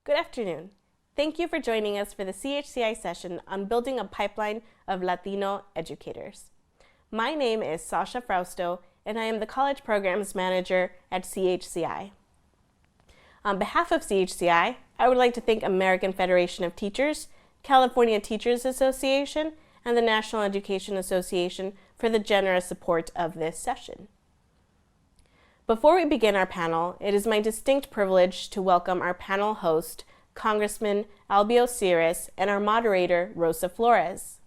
Good afternoon. Thank you for joining us for the CHCI session on building a pipeline of Latino educators. My name is Sasha Frausto, and I am the College Programs Manager at CHCI. On behalf of CHCI, I would like to thank American Federation of Teachers, California Teachers Association, and the National Education Association for the generous support of this session. Before we begin our panel, it is my distinct privilege to welcome our panel host, Congressman Albio Ceres, and our moderator, Rosa Flores.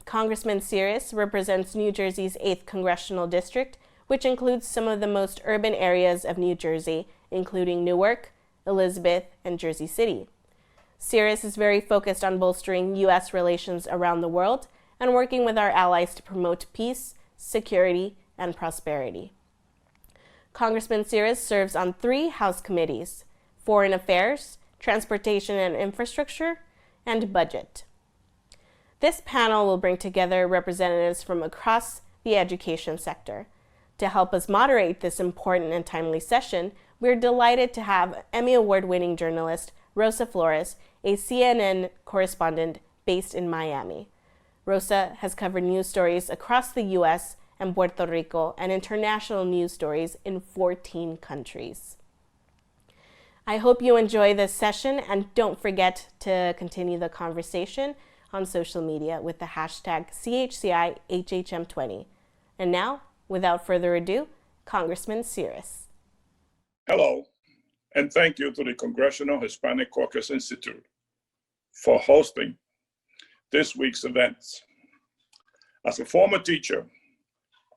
Congressman Ceres represents New Jersey's 8th Congressional District, which includes some of the most urban areas of New Jersey, including Newark, Elizabeth, and Jersey City. Ceres is very focused on bolstering U.S. relations around the world and working with our allies to promote peace, security, and prosperity. Congressman Ceres serves on 3 House committees: Foreign Affairs, Transportation and Infrastructure, and Budget. This panel will bring together representatives from across the education sector. To help us moderate this important and timely session, we're delighted to have Emmy Award-winning journalist Rosa Flores, a CNN correspondent based in Miami. Rosa has covered news stories across the U.S. and Puerto Rico and international news stories in 14 countries. I hope you enjoy this session, and don't forget to continue the conversation on social media with the hashtag CHCIHHM20. And now, without further ado, Congressman Ceres. Hello, and thank you to the Congressional Hispanic Caucus Institute for hosting this week's events. As a former teacher,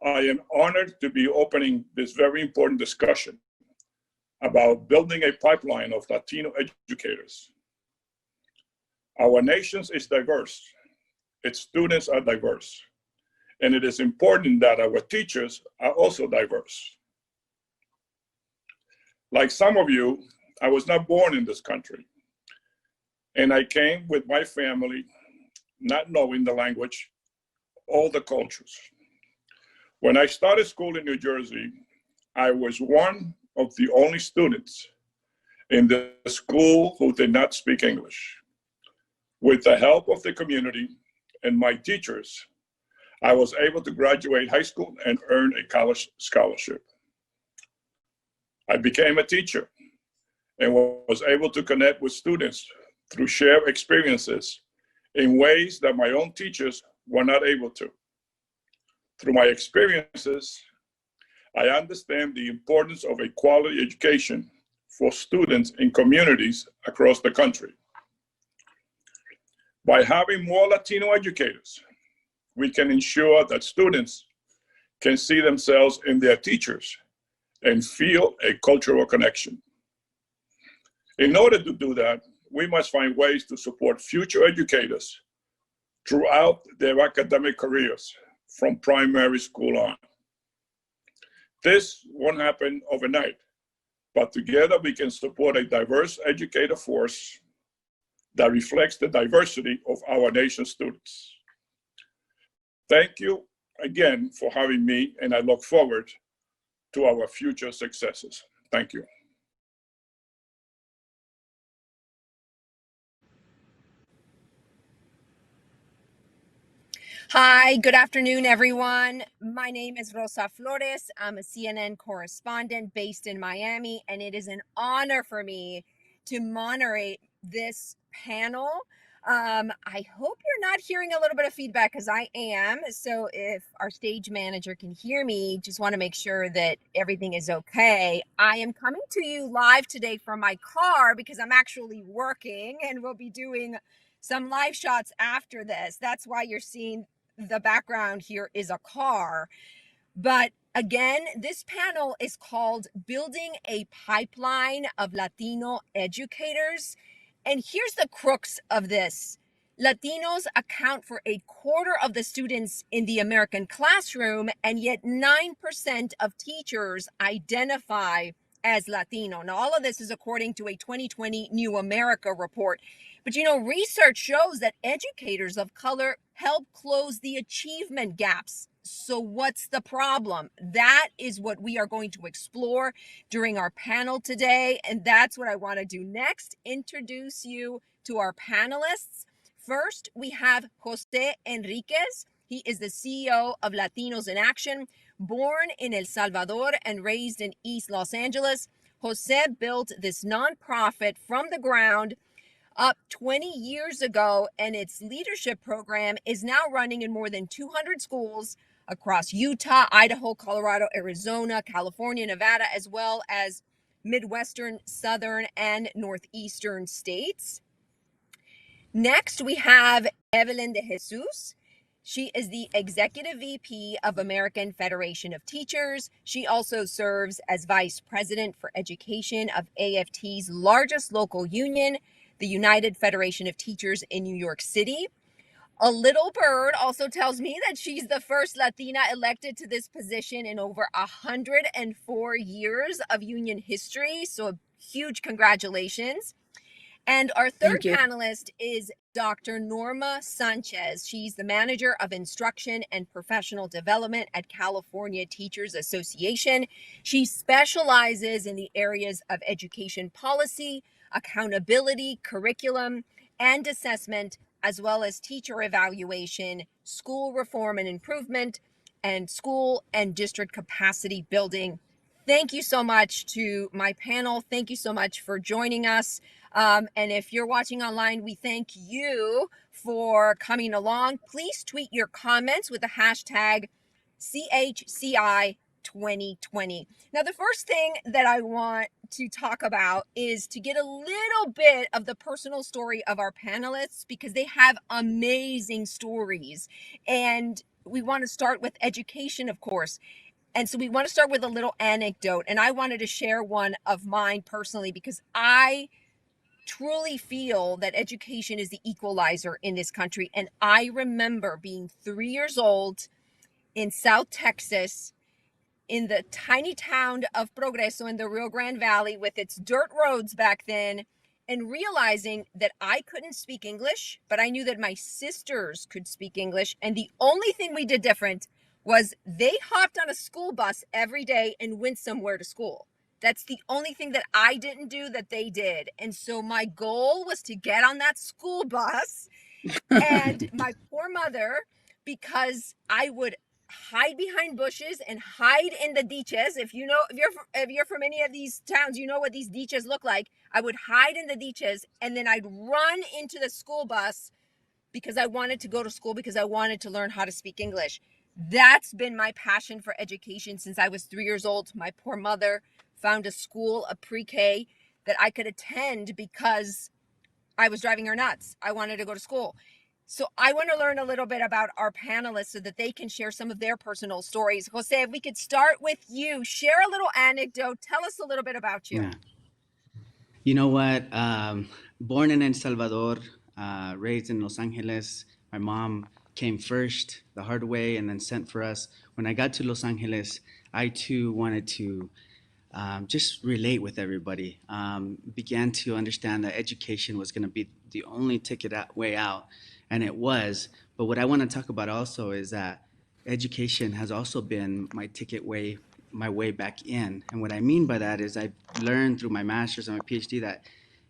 I am honored to be opening this very important discussion about building a pipeline of Latino educators. Our nation is diverse, its students are diverse, and it is important that our teachers are also diverse. Like some of you, I was not born in this country, and I came with my family not knowing the language or the cultures. When I started school in New Jersey, I was one of the only students in the school who did not speak English. With the help of the community and my teachers, I was able to graduate high school and earn a college scholarship. I became a teacher and was able to connect with students through shared experiences in ways that my own teachers were not able to. Through my experiences, I understand the importance of a quality education for students in communities across the country. By having more Latino educators, we can ensure that students can see themselves in their teachers and feel a cultural connection. In order to do that, we must find ways to support future educators throughout their academic careers from primary school on. This won't happen overnight, but together we can support a diverse educator force that reflects the diversity of our nation's students. Thank you again for having me, and I look forward to our future successes. Thank you. Hi, good afternoon, everyone. My name is Rosa Flores. I'm a CNN correspondent based in Miami, and it is an honor for me to moderate this panel. I hope you're not hearing a little bit of feedback, because I am. So if our stage manager can hear me, just want to make sure that everything is okay. I am coming to you live today from my car because I'm actually working, and we'll be doing some live shots after this. That's why you're seeing the background here is a car. But again, this panel is called Building a Pipeline of Latino Educators. And here's the crux of this. Latinos account for a quarter of the students in the American classroom, and yet 9% of teachers identify as Latino. Now, all of this is according to a 2020 New America report. But research shows that educators of color help close the achievement gaps So what's the problem? That is what we are going to explore during our panel today. And that's what I want to do next, introduce you to our panelists. First, we have Jose Enriquez. He is the CEO of Latinos in Action. Born in El Salvador and raised in East Los Angeles, Jose built this nonprofit from the ground up 20 years ago, and its leadership program is now running in more than 200 schools across Utah, Idaho, Colorado, Arizona, California, Nevada, as well as Midwestern, Southern, and Northeastern states. Next, we have Evelyn de Jesus. She is the Executive VP of American Federation of Teachers. She also serves as Vice President for Education of AFT's largest local union, the United Federation of Teachers in New York City. A little bird also tells me that she's the first Latina elected to this position in over 104 years of union history. So huge congratulations. And our third panelist is Dr. Norma Sanchez. She's the Manager of Instruction and Professional Development at California Teachers Association. She specializes in the areas of education policy, accountability, curriculum, and assessment, as well as teacher evaluation, school reform and improvement, and school and district capacity building. Thank you so much to my panel. Thank you so much for joining us. And if you're watching online, we thank you for coming along. Please tweet your comments with the hashtag CHCI2020. Now, the first thing that I want to talk about is to get a little bit of the personal story of our panelists, because they have amazing stories. And we want to start with education, of course. And so we want to start with a little anecdote. And I wanted to share one of mine personally, because I truly feel that education is the equalizer in this country. And I remember being 3 years old in South Texas, in the tiny town of Progreso in the Rio Grande Valley with its dirt roads back then, and realizing that I couldn't speak English, but I knew that my sisters could speak English. And the only thing we did different was they hopped on a school bus every day and went somewhere to school. That's the only thing that I didn't do that they did. And so my goal was to get on that school bus. And my poor mother, because I would hide behind bushes and hide in the ditches. If you're from any of these towns, you know what these ditches look like. I would hide in the ditches, and then I'd run into the school bus because I wanted to go to school, because I wanted to learn how to speak English. That's been my passion for education since I was 3 years old. My poor mother found a school, a pre-K, that I could attend because I was driving her nuts. I wanted to go to school. So I want to learn a little bit about our panelists so that they can share some of their personal stories. Jose, if we could start with you, share a little anecdote. Tell us a little bit about you. Yeah. You know what? Born in El Salvador, raised in Los Angeles. My mom came first the hard way and then sent for us. When I got to Los Angeles, I too wanted to just relate with everybody. Began to understand that education was going to be the only ticket way out, and it was. But what I want to talk about also is that education has also been my way back in. And what I mean by that is I've learned through my master's and my PhD that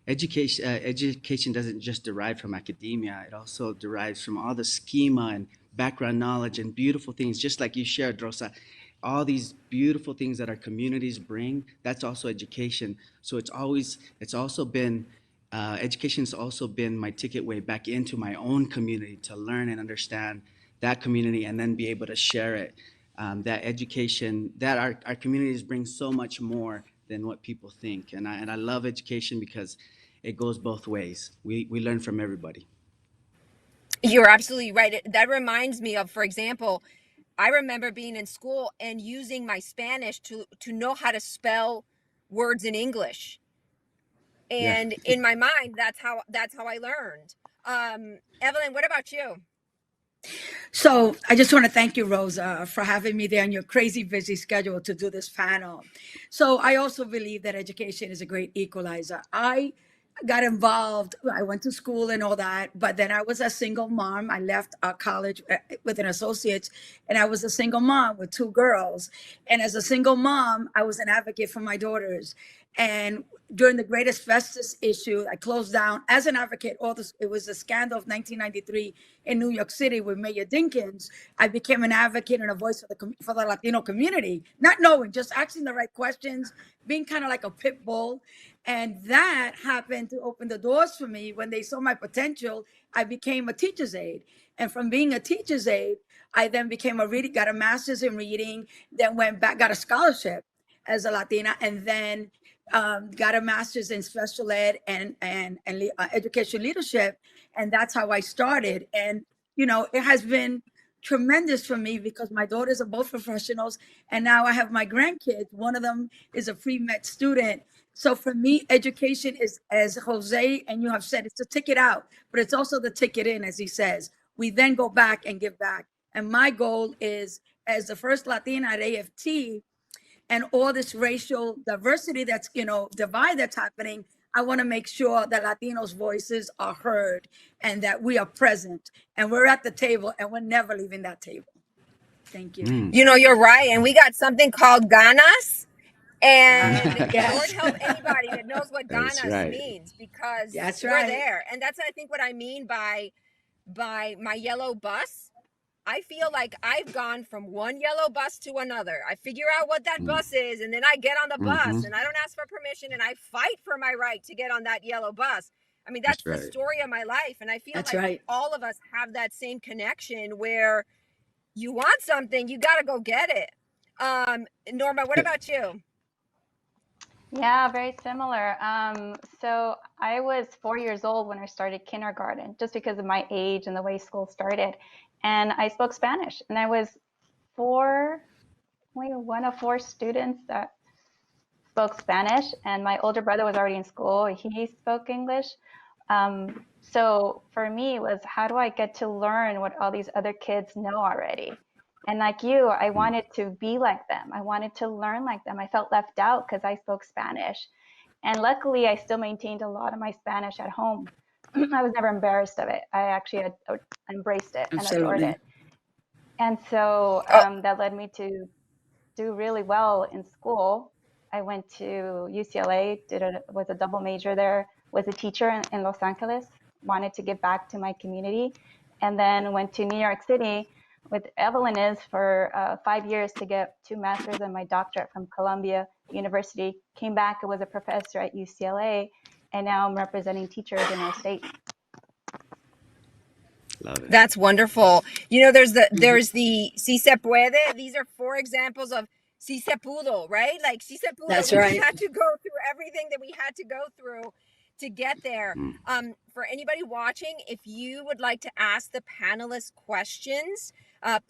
education doesn't just derive from academia. It also derives from all the schema and background knowledge and beautiful things, just like you shared, Rosa. All these beautiful things that our communities bring, that's also education. So education's also been my ticket way back into my own community to learn and understand that community and then be able to share it. That education, that our communities bring so much more than what people think. And I love education because it goes both ways. We learn from everybody. You're absolutely right. That reminds me of, for example, I remember being in school and using my Spanish to know how to spell words in English. And in my mind, that's how I learned. Evelyn, what about you? So I just want to thank you, Rosa, for having me there on your crazy busy schedule to do this panel. So I also believe that education is a great equalizer. I got involved. I went to school and all that, but then I was a single mom. I left college with an associate's, and I was a single mom with two girls. And as a single mom, I was an advocate for my daughters. And during the Great Asbestos issue, I closed down as an advocate. All this, it was a scandal of 1993 in New York City with Mayor Dinkins. I became an advocate and a voice for the Latino community, not knowing, just asking the right questions, being kind of like a pit bull. And that happened to open the doors for me. When they saw my potential, I became a teacher's aide. And from being a teacher's aide, I then became got a master's in reading, then went back, got a scholarship as a Latina, and then got a master's in special ed and education leadership. And that's how I started. And, you know, it has been tremendous for me because my daughters are both professionals. And now I have my grandkids. One of them is a pre-med student. So for me, education is, as Jose and you have said, it's a ticket out, but it's also the ticket in, as he says. We then go back and give back. And my goal is, as the first Latina at AFT, and all this racial diversity that's, you know, divide that's happening, I want to make sure that Latinos' voices are heard and that we are present and we're at the table and we're never leaving that table. Thank you. You know, you're right. And we got something called ganas. And Yes. Lord help anybody that knows what That's ganas right. means, because That's we're right. there. And that's, I think, what I mean by my yellow bus. I feel like I've gone from one yellow bus to another. I figure out what that bus is, and then I get on the bus, and I don't ask for permission, and I fight for my right to get on that yellow bus. I mean, that's That's the right. story of my life. And I feel That's like right. all of us have that same connection where you want something, you got to go get it. Norma, what about you? Yeah, very similar. So I was 4 years old when I started kindergarten, just because of my age and the way school started. And I spoke Spanish, and I was one of four students that spoke Spanish. And my older brother was already in school; he spoke English. So for me, it was, how do I get to learn what all these other kids know already? And like you, I wanted to be like them. I wanted to learn like them. I felt left out because I spoke Spanish. And luckily, I still maintained a lot of my Spanish at home. I was never embarrassed of it. I actually embraced it and adored Absolutely. it. And so that led me to do really well in school. I went to UCLA, was a double major there, was a teacher in Los Angeles, wanted to give back to my community, and then went to New York City with Evelyn is for 5 years to get 2 masters and my doctorate from Columbia University. Came back and was a professor at UCLA, and now I'm representing teachers in our state. Love it. That's wonderful. You know, there's the si se puede. These are 4 examples of si se pudo, right? Like si se pudo. That's We right. had to go through everything that we had to go through to get there. For anybody watching, if you would like to ask the panelists questions,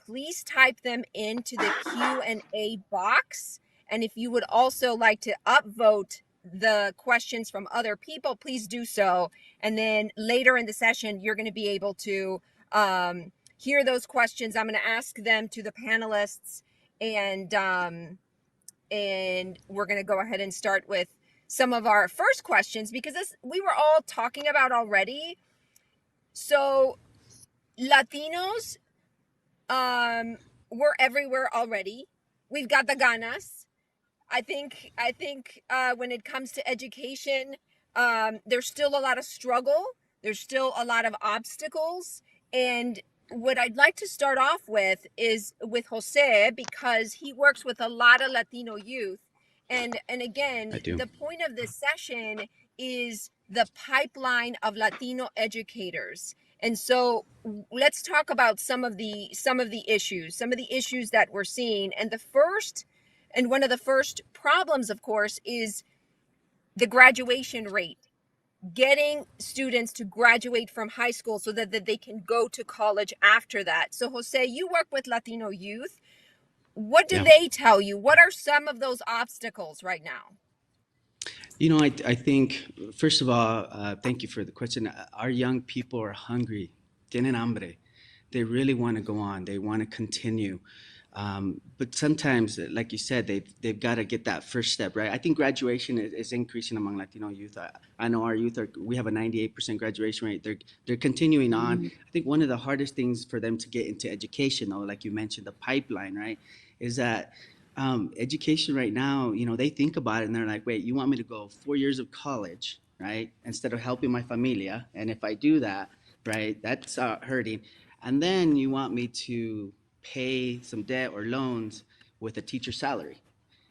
please type them into the Q&A box. And if you would also like to upvote the questions from other people, please do so. And then later in the session, you're going to be able to hear those questions. I'm going to ask them to the panelists, and we're going to go ahead and start with some of our first questions, because this we were all talking about already. So Latinos, we're everywhere already. We've got the ganas. I think when it comes to education, there's still a lot of struggle. There's still a lot of obstacles. And what I'd like to start off with is with Jose, because he works with a lot of Latino youth. And again, the point of this session is the pipeline of Latino educators. And so let's talk about some of the issues that we're seeing. And one of the first problems, of course, is the graduation rate. Getting students to graduate from high school so that they can go to college after that. So, Jose, you work with Latino youth. What do they tell you? What are some of those obstacles right now? You know, I think, first of all, thank you for the question. Our young people are hungry, tienen hambre. They really want to go on. They want to continue. But sometimes, like you said, they've got to get that first step, right? I think graduation is increasing among Latino youth. I know our youth we have a 98% graduation rate. They're continuing on. I think one of the hardest things for them to get into education, though, like you mentioned, the pipeline, right, is that education right now, they think about it and they're like, wait, you want me to go 4 years of college, right, instead of helping my familia? And if I do that, right, that's hurting. And then you want me to pay some debt or loans with a teacher's salary.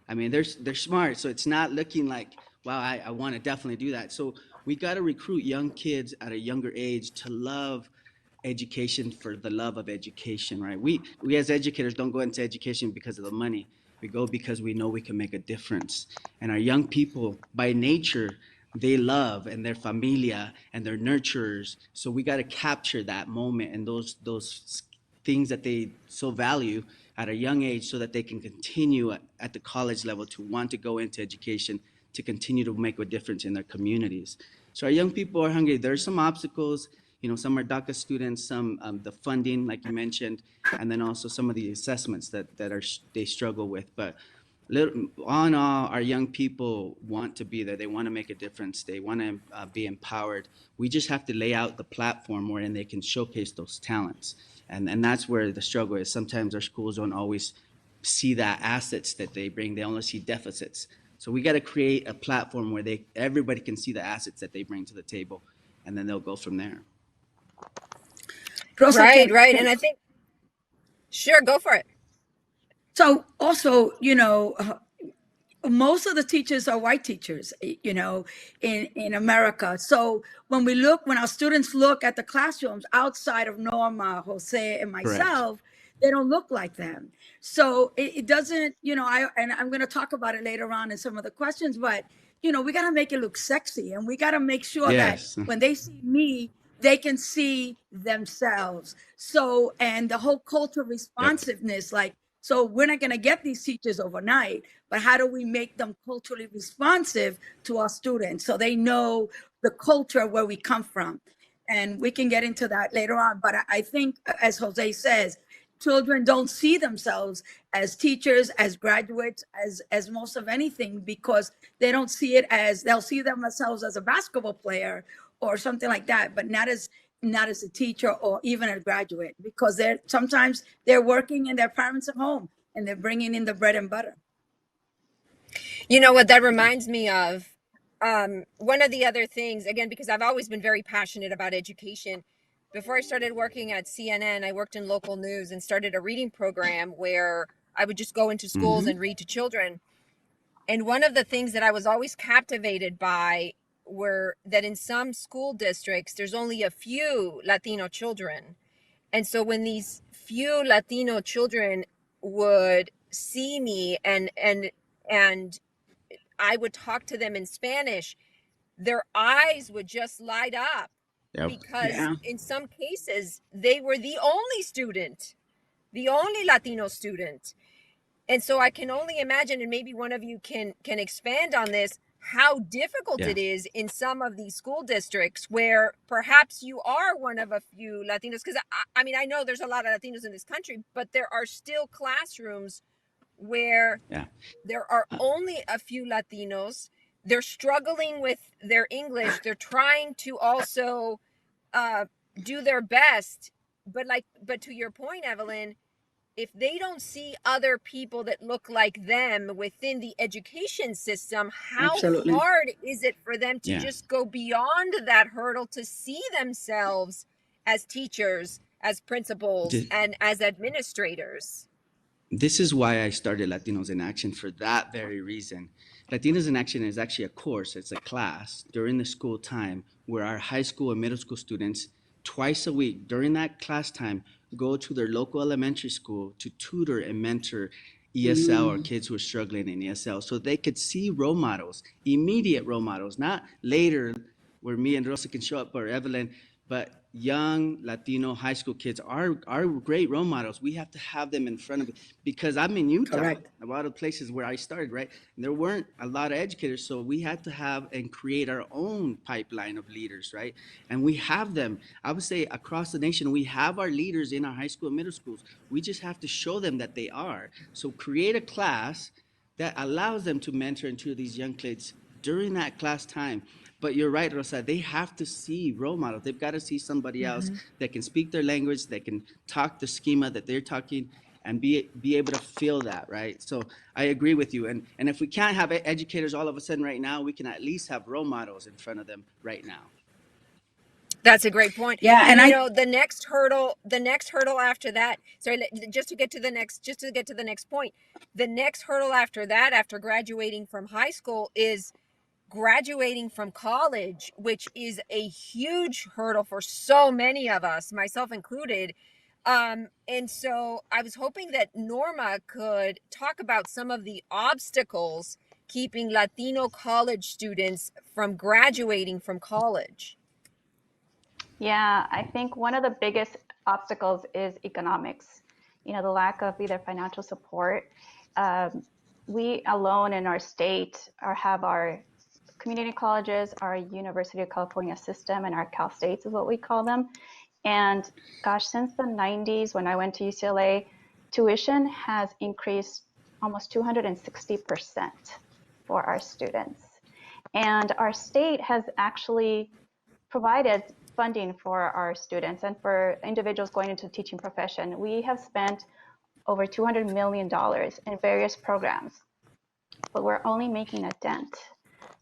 I mean, they're smart, so it's not looking like, wow, I want to definitely do that. So we got to recruit young kids at a younger age to love education for the love of education, right? We as educators don't go into education because of the money. We go because we know we can make a difference. And our young people, by nature, they love and they're familia and they're nurturers. So we got to capture that moment and those things that they so value at a young age so that they can continue at the college level to want to go into education to continue to make a difference in their communities. So our young people are hungry. There are some obstacles. Some are DACA students, some the funding, like you mentioned, and then also some of the assessments that they struggle with. But all in all, our young people want to be there. They want to make a difference. They want to be empowered. We just have to lay out the platform wherein they can showcase those talents. And that's where the struggle is. Sometimes our schools don't always see that assets that they bring. They only see deficits. So we got to create a platform where everybody can see the assets that they bring to the table, and then they'll go from there. Rosa, Right. And I think, sure, go for it. So also, most of the teachers are white teachers, in America. So when our students look at the classrooms outside of Norma, Jose, and myself, they don't look like them. So it doesn't, and I'm going to talk about it later on in some of the questions, but, we got to make it look sexy, and we got to make sure that when they see me, they can see themselves. So, and the whole culture responsiveness, so we're not going to get these teachers overnight, but how do we make them culturally responsive to our students so they know the culture where we come from? And we can get into that later on. But I think, as Jose says, children don't see themselves as teachers, as graduates, as most of anything, because they don't see it as, they'll see themselves as a basketball player or something like that, but not as a teacher or even a graduate, because sometimes they're working and their parents are home and they're bringing in the bread and butter. You know what that reminds me of? One of the other things, again, because I've always been very passionate about education. Before I started working at CNN, I worked in local news and started a reading program where I would just go into schools and read to children. And one of the things that I was always captivated by were that in some school districts, there's only a few Latino children. And so when these few Latino children would see me and I would talk to them in Spanish, their eyes would just light up. Yep. Because in some cases, they were the only student, the only Latino student. And so I can only imagine, and maybe one of you can expand on this, how difficult it is in some of these school districts where perhaps you are one of a few Latinos. Because I mean, I know there's a lot of Latinos in this country, but there are still classrooms where there are only a few Latinos. They're struggling with their English. They're trying to also do their best. But to your point, Evelyn, if they don't see other people that look like them within the education system, how hard is it for them to just go beyond that hurdle to see themselves as teachers, as principals, and as administrators? This is why I started Latinos in Action, for that very reason. Latinos in Action is actually a course, it's a class during the school time where our high school and middle school students twice a week during that class time go to their local elementary school to tutor and mentor ESL or kids who are struggling in ESL, so they could see role models, immediate role models, not later where me and Rosa can show up, or Evelyn, But young Latino high school kids are great role models. We have to have them in front of it, because I'm in Utah, Correct. a lot of places where I started, right? And there weren't a lot of educators, so we had to have and create our own pipeline of leaders, right? And we have them. I would say across the nation, we have our leaders in our high school and middle schools. We just have to show them that they are. So create a class that allows them to mentor into these young kids during that class time. But you're right, Rosa, they have to see role models. They've got to see somebody else that can speak their language, that can talk the schema that they're talking, and be able to feel that, right? So I agree with you. And if we can't have educators all of a sudden right now, we can at least have role models in front of them right now. That's a great point. Yeah, And and you I know, the next hurdle after that, sorry, just to get to the next point, the next hurdle after that, after graduating from high school, is graduating from college, which is a huge hurdle for so many of us, myself included. And so I was hoping that Norma could talk about some of the obstacles keeping Latino college students from graduating from college. Yeah, I think one of the biggest obstacles is economics. You know, the lack of either financial support. We alone in our state have our community colleges, our University of California system, and our Cal States is what we call them. And gosh, since the 90s, when I went to UCLA, tuition has increased almost 260% for our students. And our state has actually provided funding for our students and for individuals going into the teaching profession. We have spent over $200 million in various programs, but we're only making a dent.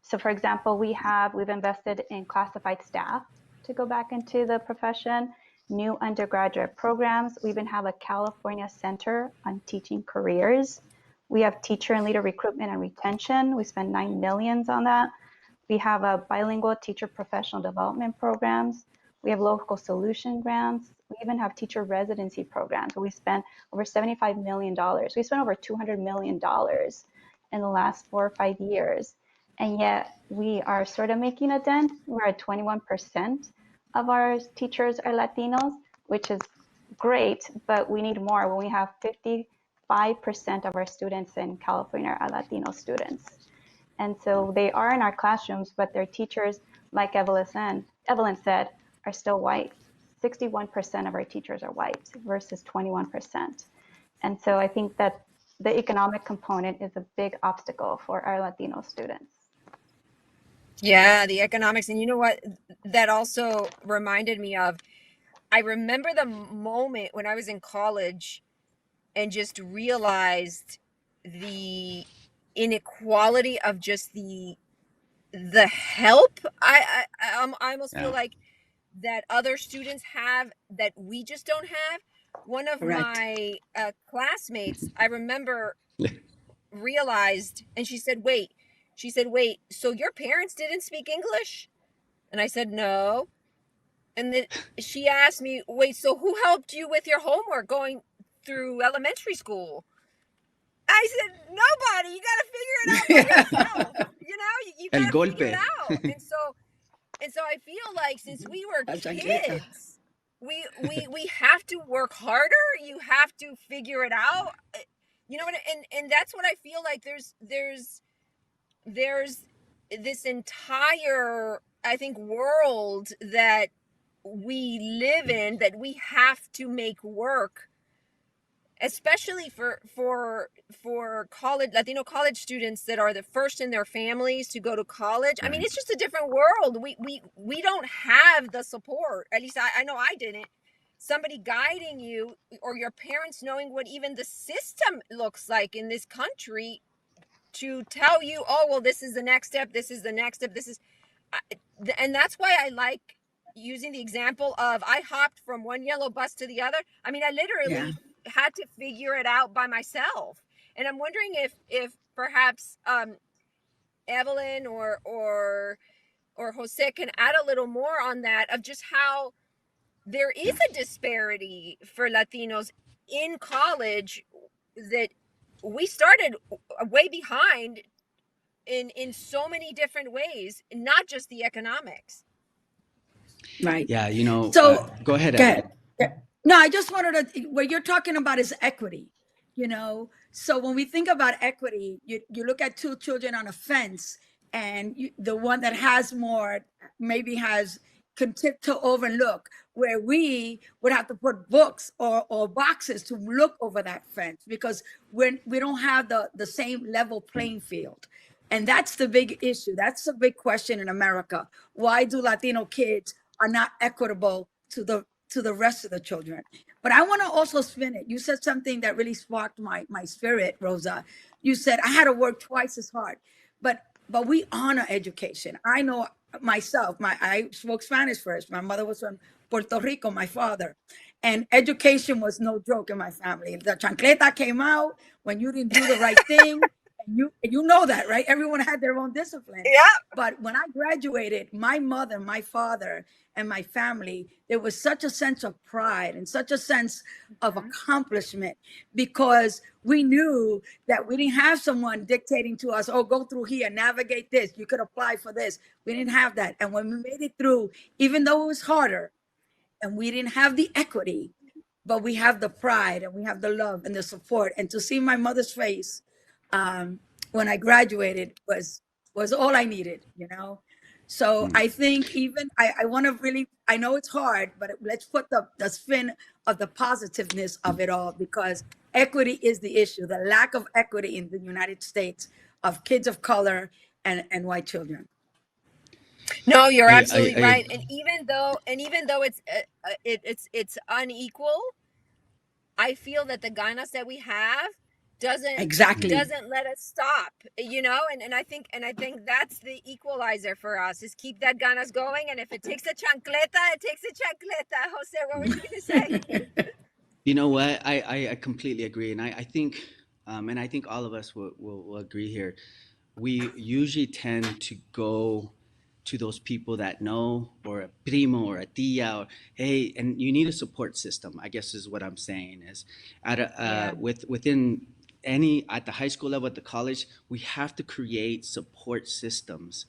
So for example, we've invested in classified staff to go back into the profession, new undergraduate programs. We even have a California Center on Teaching Careers. We have teacher and leader recruitment and retention. We spend $9 million on that. We have a bilingual teacher professional development programs. We have local solution grants. We even have teacher residency programs where we spent over $75 million. We spent over $200 million in the last 4 or 5 years. And yet we are sort of making a dent. We're at 21% of our teachers are Latinos, which is great, but we need more when we have 55% of our students in California are Latino students. And so they are in our classrooms, but their teachers, like Evelyn said, are still white. 61% of our teachers are white versus 21%. And so I think that the economic component is a big obstacle for our Latino students. Yeah, the economics. And you know what that also reminded me of? I remember the moment when I was in college and just realized the inequality of just the help. I almost feel like that other students have that we just don't have. One of correct. my classmates, I remember, realized, and she said, wait, so your parents didn't speak English? And I said, no. And then she asked me, wait, so who helped you with your homework going through elementary school? I said, nobody. You got to figure it out for yourself. You know, you got to figure it out. And so I feel like since we were kids, we have to work harder. You have to figure it out. You know what? And that's what I feel like. There's this entire, I think, world that we live in that we have to make work, especially for college, Latino college students that are the first in their families to go to college. I mean, it's just a different world. We don't have the support. At least I know I didn't. Somebody guiding you, or your parents knowing what even the system looks like in this country to tell you, oh, well, this is the next step. This is the next step. And that's why I like using the example of I hopped from one yellow bus to the other. I mean, I literally had to figure it out by myself. And I'm wondering if perhaps Evelyn or Jose can add a little more on that, of just how there is a disparity for Latinos in college, that we started way behind in so many different ways, not just the economics. Right. Yeah, you know, So, go ahead, go Evelyn. ahead. Yeah. No, I just wanted to, what you're talking about is equity, you know? So when we think about equity, you look at two children on a fence, and the one that has more maybe can tip to overlook, where we would have to put books or boxes to look over that fence, because we don't have the same level playing field. And that's the big issue. That's the big question in America. Why do Latino kids are not equitable to the rest of the children? But I want to also spin it. You said something that really sparked my spirit, Rosa. You said I had to work twice as hard. But we honor education. I know myself, I spoke Spanish first. My mother was from Puerto Rico, my father. And education was no joke in my family. The chancleta came out when you didn't do the right thing. And you know that, right? Everyone had their own discipline. Yeah. But when I graduated, my mother, my father, and my family, there was such a sense of pride and such a sense of accomplishment, because we knew that we didn't have someone dictating to us, oh, go through here, navigate this, you could apply for this. We didn't have that. And when we made it through, even though it was harder and we didn't have the equity, but we have the pride and we have the love and the support. And to see my mother's face um, when I graduated was all I needed, you know. So I think even I want to really, I know it's hard, but let's put the spin of the positiveness of it all, because equity is the issue, the lack of equity in the United States of kids of color and white children. No, you're absolutely I right. And even though it's unequal, I feel that the ganas that we have Exactly. doesn't let us stop, you know. And I think that's the equalizer for us, is keep that ganas going. And if it takes a chancleta, it takes a chancleta. Jose, what were you gonna say? You know what? I completely agree, and I think all of us will agree here. We usually tend to go to those people that know, or a primo or a tia, or hey, and you need a support system. I guess is what I'm saying is, Yeah. within any, at the high school level, at the college, we have to create support systems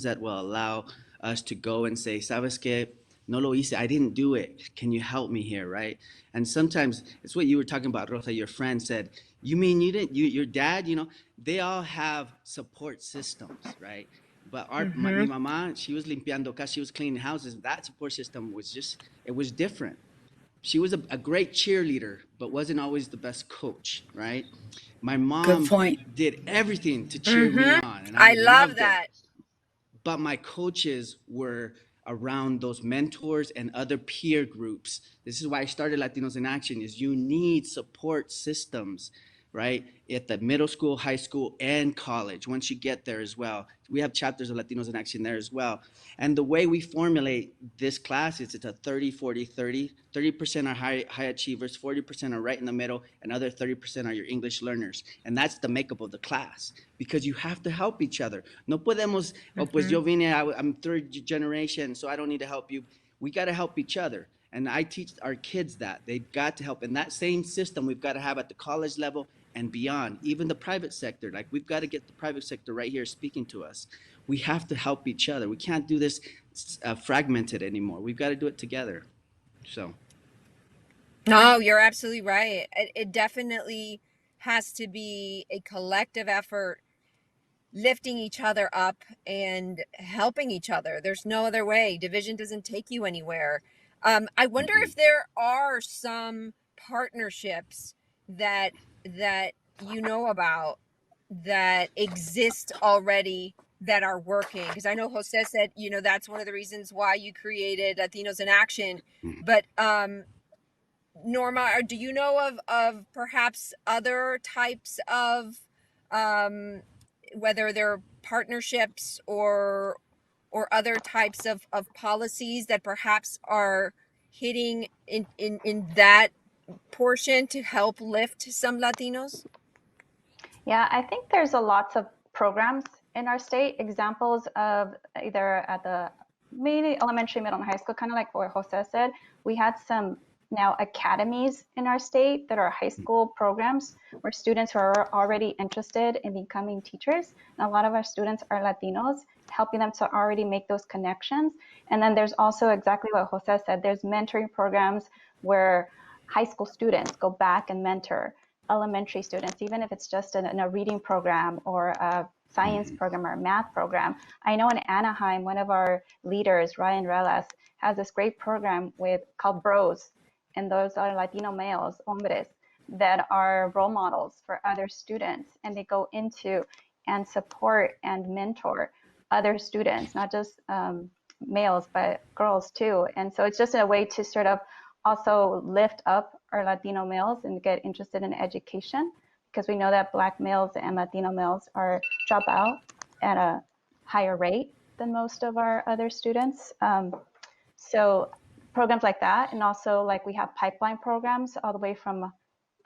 that will allow us to go and say, "Sabes que? No lo hice. I didn't do it. Can you help me here?" Right? And sometimes it's what you were talking about, Rosa. Your friend said, "You mean you didn't? Your dad? You know, they all have support systems, right?" But mi mamá, she was limpiando casa, she was cleaning houses. That support system was just, it was different. She was a great cheerleader, but wasn't always the best coach, right? My Good mom point. did everything to cheer me on, and I I love loved it. that. But my coaches were around those mentors and other peer groups. This is why I started Latinos in Action, is you need support systems, right? At the middle school, high school, and college, once you get there as well. We have chapters of Latinos in Action there as well. And the way we formulate this class is it's a 30, 40, 30. 30% are high achievers, 40% are right in the middle, and other 30% are your English learners. And that's the makeup of the class, because you have to help each other. No podemos, oh, pues yo vine, I'm third generation, so I don't need to help you. We got to help each other. And I teach our kids that. They've got to help. And that same system we've got to have at the college level and beyond, even the private sector. Like, we've got to get the private sector right here speaking to us. We have to help each other. We can't do this fragmented anymore. We've got to do it together. So, No, you're absolutely right. It definitely has to be a collective effort, lifting each other up and helping each other. There's no other way. Division doesn't take you anywhere. I wonder if there are some partnerships that you know about that exist already that are working, because I know Jose said, you know, that's one of the reasons why you created Latinos in Action. But Norma, or do you know of perhaps other types of whether they're partnerships or other types of policies that perhaps are hitting in that portion to help lift some Latinos? Yeah, I think there's a lots of programs in our state, examples of either at the maybe elementary, middle, and high school, kind of like what Jose said. We had some now academies in our state that are high school programs where students who are already interested in becoming teachers, and a lot of our students are Latinos, helping them to already make those connections. And then there's also exactly what Jose said, there's mentoring programs where high school students go back and mentor elementary students, even if it's just in a reading program or a science program or a math program. I know in Anaheim, one of our leaders, Ryan Relas, has this great program called Bros, and those are Latino males, hombres, that are role models for other students, and they go into and support and mentor other students, not just males, but girls too. And so it's just a way to sort of also lift up our Latino males and get interested in education, because we know that Black males and Latino males drop out at a higher rate than most of our other students. So programs like that, and also like we have pipeline programs all the way from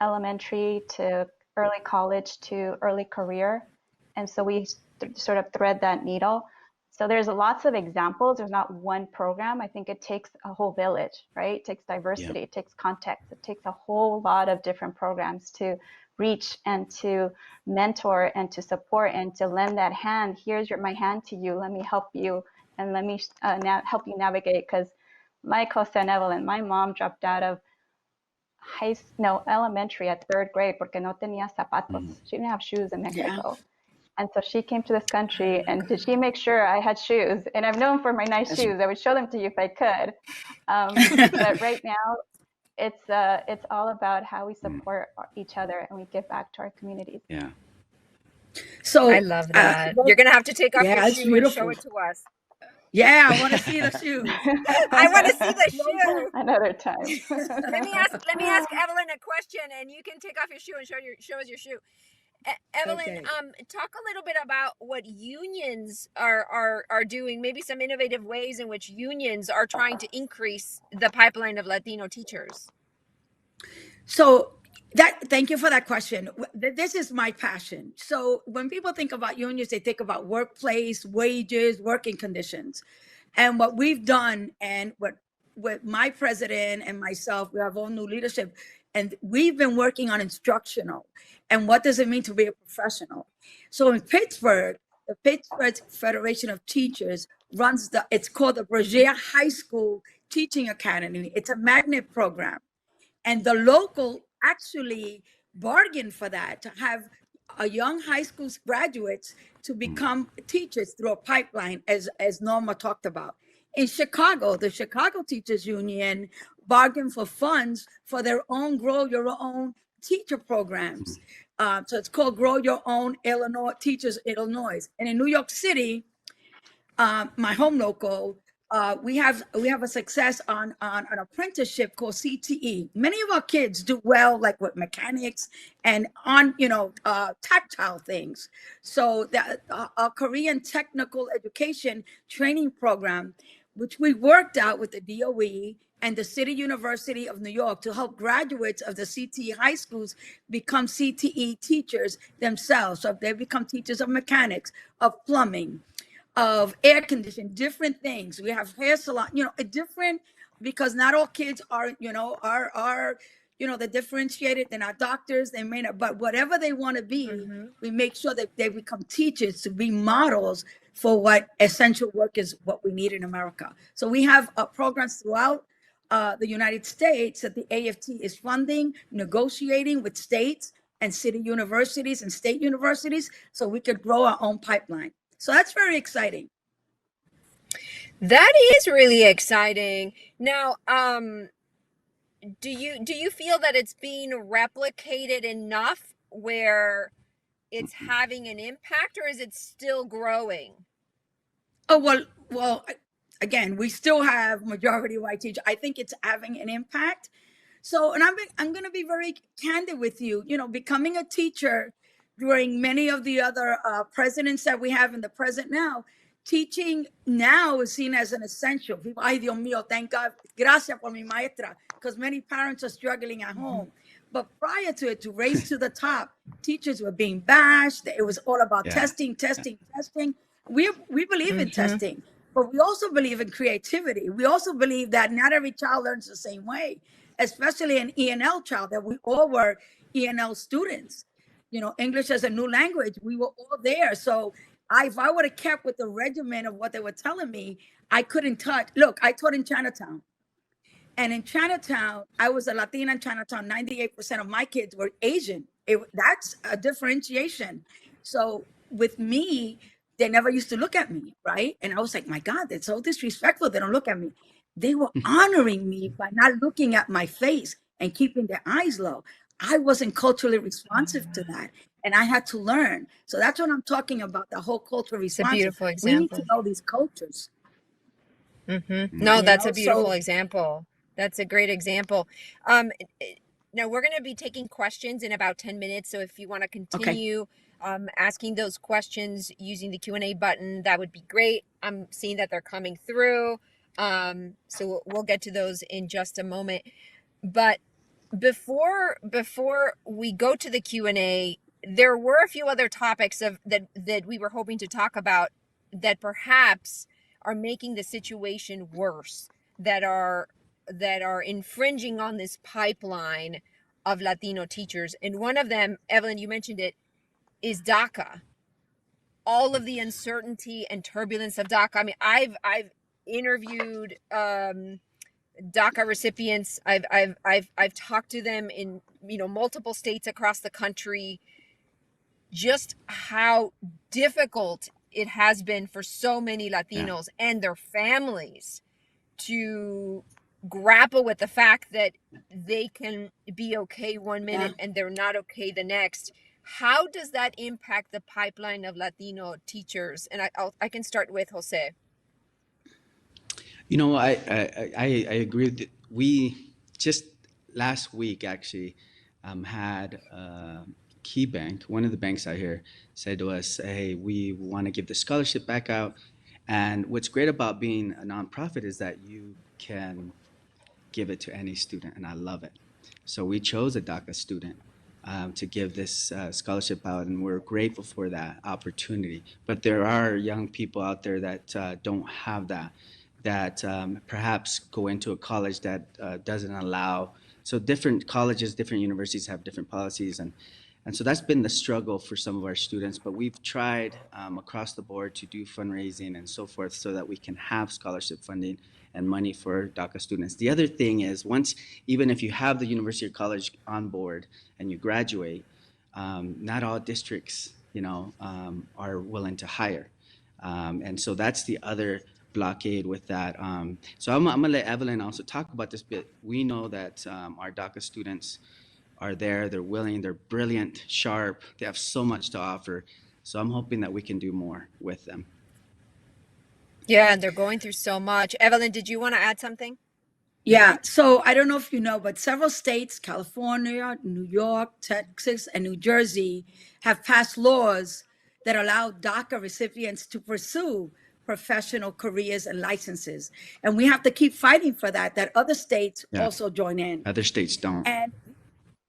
elementary to early college to early career. And so we sort of thread that needle. So there's lots of examples. There's not one program. I think it takes a whole village, right? It takes diversity, it takes context, it takes a whole lot of different programs to reach and to mentor and to support and to lend that hand. Here's my hand to you. Let me help you, and let me help you navigate. Because like Jose and Evelyn, my mom dropped out of elementary at 3rd grade porque no tenía zapatos. She didn't have shoes in Mexico. And so she came to this country, and did she make sure I had shoes? And I'm known for my nice shoes. I would show them to you if I could. But right now, it's all about how we support each other and we give back to our communities. Yeah. So I love that. You're going to have to take off your shoe and show it to us. Yeah, I want to see the shoes. I want to see the shoe. Another time. Let me ask Evelyn a question, and you can take off your shoe and show us your shoe. Evelyn, talk a little bit about what unions are doing, maybe some innovative ways in which unions are trying to increase the pipeline of Latino teachers. So thank you for that question. This is my passion. So when people think about unions, they think about workplace, wages, working conditions. And what we've done, and what my president and myself, we have all new leadership, and we've been working on instructional. And what does it mean to be a professional? So in Pittsburgh, the Pittsburgh Federation of Teachers runs it's called the Bergea High School Teaching Academy. It's a magnet program. And the local actually bargained for that, to have a young high school graduates to become teachers through a pipeline, as Norma talked about. In Chicago, the Chicago Teachers Union bargained for funds for their own Grow Your Own teacher programs. So it's called Grow Your Own Illinois Teachers Illinois. And in New York City, my home local, we have a success on an apprenticeship called CTE. Many of our kids do well, like with mechanics and on tactile things. So our Korean technical education training program, which we worked out with the DOE and the City University of New York, to help graduates of the CTE high schools become CTE teachers themselves. So if they become teachers of mechanics, of plumbing, of air conditioning, different things. We have hair salon, different, because not all kids are they're differentiated. They're not doctors. They may not, but whatever they want to be, we make sure that they become teachers to be models for what essential work is, what we need in America. So we have programs throughout the United States that the AFT is funding, negotiating with states and city universities and state universities, so we could grow our own pipeline. So that's very exciting. That is really exciting. Now, do you feel that it's being replicated enough where it's having an impact, or is it still growing? Oh, well, again, we still have majority white teachers. I think it's having an impact. So, and I'm going to be very candid with you. Becoming a teacher during many of the other presidents that we have in the present now, teaching now is seen as an essential. People, ay, Dios mío, thank God, gracias por mi maestra, because many parents are struggling at home. But prior to it, to raise to the top, teachers were being bashed. It was all about testing. We believe in testing, but we also believe in creativity. We also believe that not every child learns the same way. especially an ENL child, that we all were ENL students. You know, English as a new language, we were all there. So if I would have kept with the regimen of what they were telling me, I couldn't touch. Look, I taught in Chinatown. And in Chinatown, I was a Latina in Chinatown. 98% of my kids were Asian. That's a differentiation. So with me, they never used to look at me, right? And I was like, my God, they're so disrespectful. They don't look at me. They were honoring me by not looking at my face and keeping their eyes low. I wasn't culturally responsive to that. And I had to learn. So that's what I'm talking about, the whole cultural It's a responsive. beautiful We need example. to know these cultures. No, You that's know, a beautiful so example. That's a great example. Now we're going to be taking questions in about 10 minutes. So if you want to okay. continue asking those questions using the Q&A button, that would be great. I'm seeing that they're coming through. So we'll get to those in just a moment. But before we go to the Q&A, there were a few other topics that we were hoping to talk about that perhaps are making the situation worse, that are infringing on this pipeline of Latino teachers. And one of them, Evelyn, you mentioned it, is DACA. All of the uncertainty and turbulence of DACA. I mean, I've interviewed DACA recipients. I've talked to them in multiple states across the country. Just how difficult it has been for so many Latinos and their families to grapple with the fact that they can be okay one minute and they're not okay the next. How does that impact the pipeline of Latino teachers? And I can start with Jose. You know, I agree that we just last week actually had Key Bank, one of the banks out here, said to us, hey, we want to give the scholarship back out. And what's great about being a nonprofit is that you can give it to any student, and I love it. So we chose a DACA student to give this scholarship out, and we're grateful for that opportunity. But there are young people out there that don't have that perhaps go into a college that doesn't allow. So different colleges, different universities have different policies, and so that's been the struggle for some of our students. But we've tried across the board to do fundraising and so forth so that we can have scholarship funding and money for DACA students. The other thing is, even if you have the university or college on board and you graduate, not all districts, are willing to hire. And so that's the other blockade with that. So I'm gonna let Evelyn also talk about this bit. We know that our DACA students are there, they're willing, they're brilliant, sharp, they have so much to offer. So I'm hoping that we can do more with them. Yeah, and they're going through so much. Evelyn, did you want to add something? Yeah, so I don't know if you know, but several states, California, New York, Texas, and New Jersey, have passed laws that allow DACA recipients to pursue professional careers and licenses. And we have to keep fighting for that other states also join in. Other states don't. And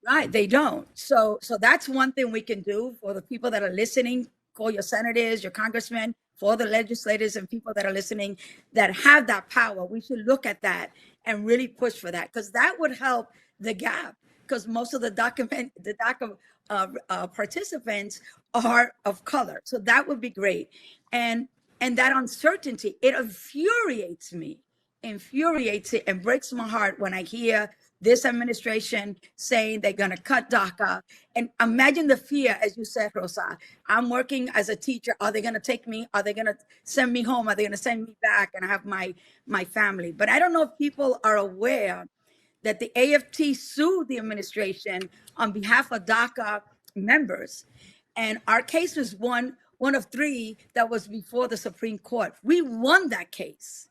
right, they don't. So that's one thing we can do for the people that are listening. Call your senators, your congressmen, for the legislators and people that are listening that have that power. We should look at that and really push for that, because that would help the gap, because most of the DACA participants are of color. So that would be great. And that uncertainty, it infuriates me, and breaks my heart when I hear this administration saying they're going to cut DACA. And imagine the fear, as you said, Rosa. I'm working as a teacher. Are they going to take me? Are they going to send me home? Are they going to send me back and I have my family? But I don't know if people are aware that the AFT sued the administration on behalf of DACA members. And our case was one of three that was before the Supreme Court. We won that case.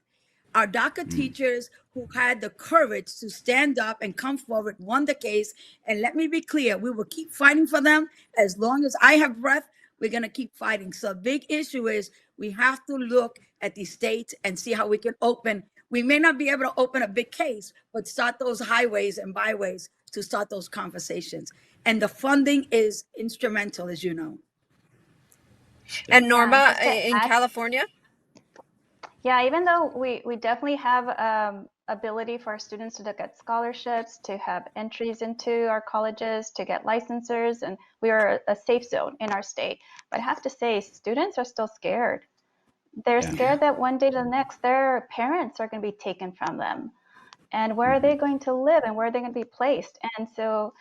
Our DACA teachers who had the courage to stand up and come forward won the case. And let me be clear, we will keep fighting for them. As long as I have breath, we're going to keep fighting. So the big issue is we have to look at the states and see how we can open. We may not be able to open a big case, but start those highways and byways to start those conversations. And the funding is instrumental, as you know. And Norma, Yeah, in California? Yeah, even though we definitely have ability for our students to get scholarships, to have entries into our colleges, to get licensures, and we are a safe zone in our state. But I have to say, students are still scared. They're Yeah. scared that one day to the next, their parents are going to be taken from them. And where are they going to live and where are they going to be placed? And so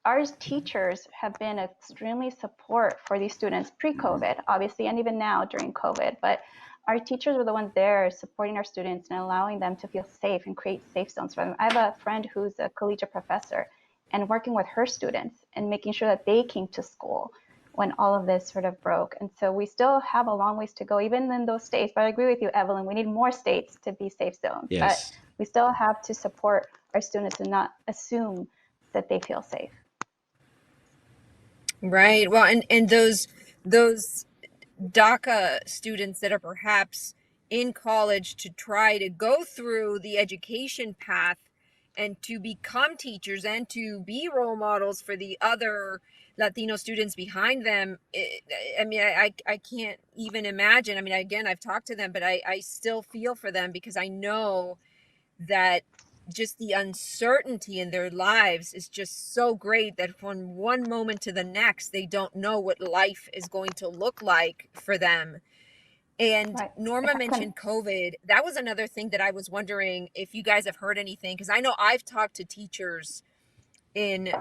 our teachers have been extremely support for these students pre-COVID, obviously, and even now during COVID. But our teachers were the ones there supporting our students and allowing them to feel safe and create safe zones for them. I have a friend who's a collegiate professor and working with her students and making sure that they came to school when all of this sort of broke. And so we still have a long ways to go, even in those states. But I agree with you, Evelyn, we need more states to be safe zones. Yes. But we still have to support our students and not assume that they feel safe. Right. Well, and those DACA students that are perhaps in college to try to go through the education path and to become teachers and to be role models for the other Latino students behind them. I can't even imagine. I mean, again, I've talked to them, but I still feel for them because I know that just the uncertainty in their lives is just so great that from one moment to the next, they don't know what life is going to look like for them. And Right. Norma mentioned COVID. That was another thing that I was wondering if you guys have heard anything, because I know I've talked to teachers in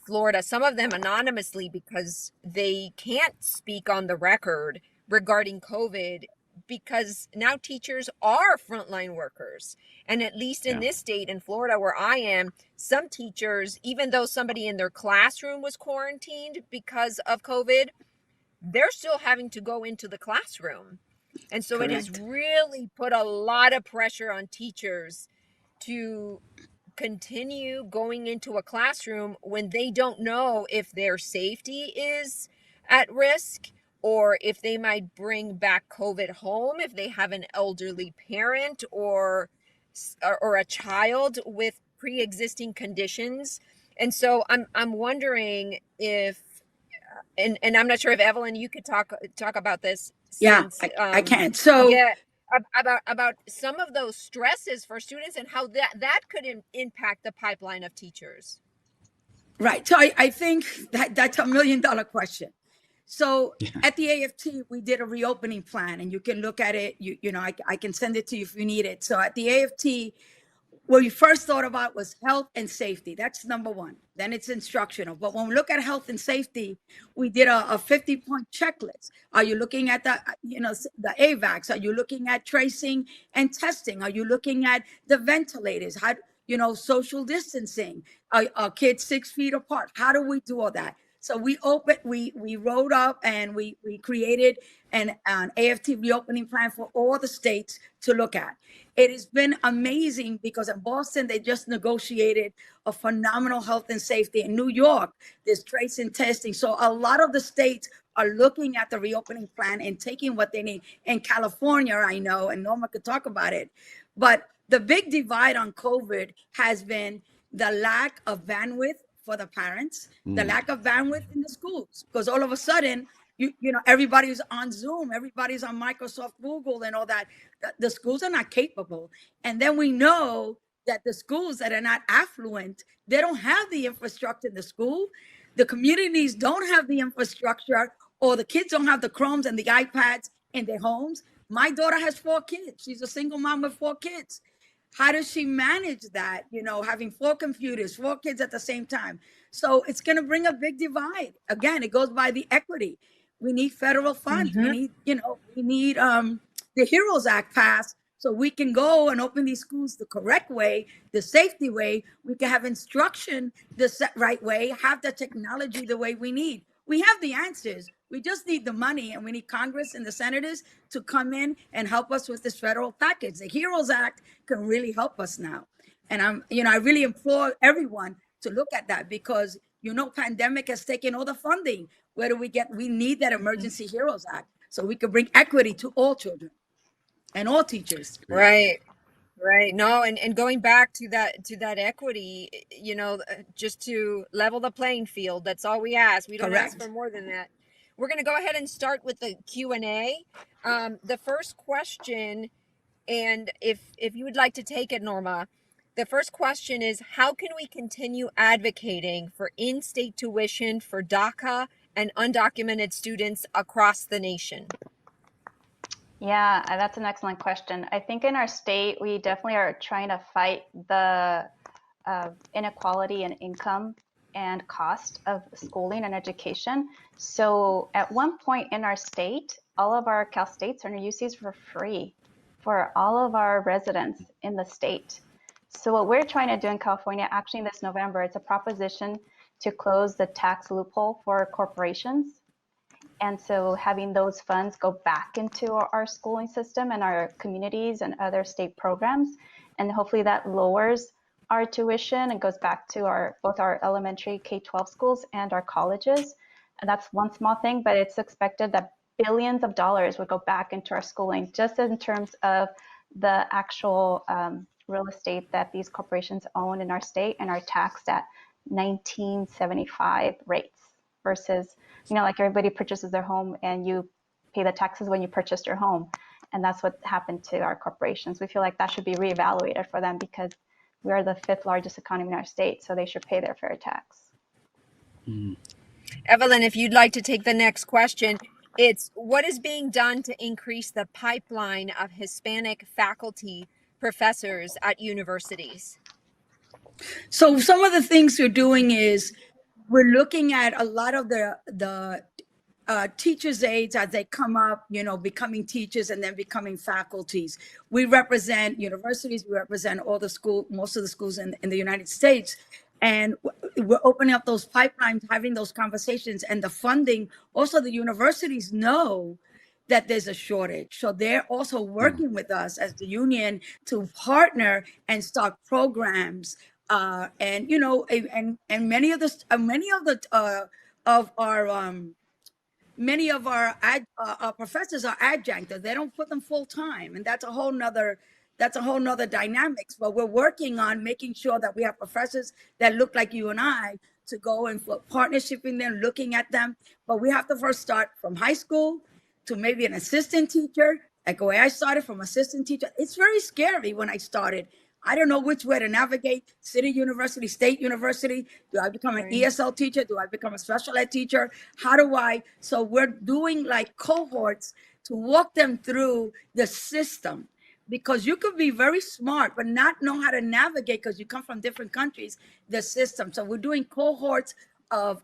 Florida, some of them anonymously because they can't speak on the record regarding COVID, because now teachers are frontline workers. And at least in this state, in Florida, where I am, some teachers, even though somebody in their classroom was quarantined because of COVID, they're still having to go into the classroom. And so it has really put a lot of pressure on teachers to continue going into a classroom when they don't know if their safety is at risk or if they might bring back COVID home, if they have an elderly parent or a child with pre-existing conditions. And so I'm wondering if, and I'm not sure if Evelyn, you could talk about this. Yeah, Since I can. So yeah, about some of those stresses for students and how that could impact the pipeline of teachers. right. So I think that's $1 million question. So at the AFT, we did a reopening plan, and you can look at it. I can send it to you if you need it. So at the AFT, what we first thought about was health and safety. That's number one. Then it's instructional. But when we look at health and safety, we did a 50-point checklist. Are you looking at the AVAX? Are you looking at tracing and testing? Are you looking at the ventilators? How, social distancing? Are kids 6 feet apart? How do we do all that? So we wrote up and we created an AFT reopening plan for all the states to look at. It has been amazing because in Boston, they just negotiated a phenomenal health and safety. In New York, there's tracing testing. So a lot of the states are looking at the reopening plan and taking what they need. In California, I know, and Norma could talk about it, but the big divide on COVID has been the lack of bandwidth for the parents, the lack of bandwidth in the schools, because all of a sudden, everybody's on Zoom, everybody's on Microsoft, Google, and all that. The schools are not capable. And then we know that the schools that are not affluent, they don't have the infrastructure in the school. The communities don't have the infrastructure, or the kids don't have the Chromes and the iPads in their homes. My daughter has 4 kids. She's a single mom with 4 kids. How does she manage that? Having 4 computers, 4 kids at the same time. So it's going to bring a big divide. Again, it goes by the equity. We need federal funds. We need the HEROES Act passed so we can go and open these schools the correct way, the safety way. We can have instruction the right way, have the technology the way we need. We have the answers. We just need the money, and we need Congress and the senators to come in and help us with this federal package. The HEROES Act can really help us now. And I really implore everyone to look at that because, pandemic has taken all the funding. Where do we get? We need that Emergency HEROES Act so we can bring equity to all children and all teachers. Right. No, and going back to that equity, just to level the playing field. That's all we ask. We don't ask for more than that. We're going to go ahead and start with the Q&A. The first question And if you would like to take it, Norma, the first question is, how can we continue advocating for in-state tuition for DACA and undocumented students across the nation? Yeah, that's an excellent question. I think in our state, we definitely are trying to fight the inequality in income and cost of schooling and education. So at one point in our state, all of our Cal States and our UCs were free for all of our residents in the state. So what we're trying to do in California, actually this November, it's a proposition to close the tax loophole for corporations. And so having those funds go back into our schooling system and our communities and other state programs, and hopefully that lowers our tuition and goes back to both our elementary K-12 schools and our colleges. And that's one small thing, but it's expected that billions of dollars would go back into our schooling, just in terms of the actual real estate that these corporations own in our state and are taxed at 1975 rates versus, like everybody purchases their home and you pay the taxes when you purchased your home. And that's what happened to our corporations. We feel like that should be reevaluated for them because we are the 5th largest economy in our state, so they should pay their fair tax. Evelyn, if you'd like to take the next question, it's what is being done to increase the pipeline of Hispanic faculty professors at universities? So some of the things we're doing is we're looking at a lot of the teachers' aides as they come up, becoming teachers and then becoming faculties. We represent universities, we represent most of the schools in the United States. And we're opening up those pipelines, having those conversations, and the funding. Also, the universities know that there's a shortage. So they're also working with us as the union to partner and start programs. And many of our professors are adjuncted. They don't put them full time, and that's a whole nother dynamics. But we're working on making sure that we have professors that look like you and I to go and for partnershiping them, looking at them. But we have to first start from high school to maybe an assistant teacher. Like the way I started from assistant teacher, it's very scary when I started. I don't know which way to navigate. City university, state university. Do I become an ESL teacher? Do I become a special ed teacher? How do I? So we're doing like cohorts to walk them through the system, because you could be very smart but not know how to navigate because you come from different countries, the system. So we're doing cohorts of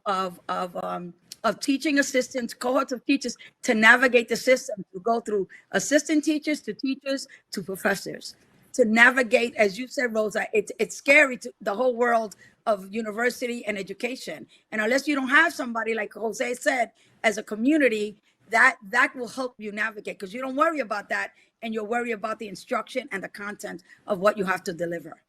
teaching assistants, cohorts of teachers to navigate the system, to go through assistant teachers to professors. To navigate, as you said, Rosa, it's scary to the whole world of university and education. And unless you don't have somebody like Jose said, as a community, that will help you navigate, because you don't worry about that, and you'll worry about the instruction and the content of what you have to deliver.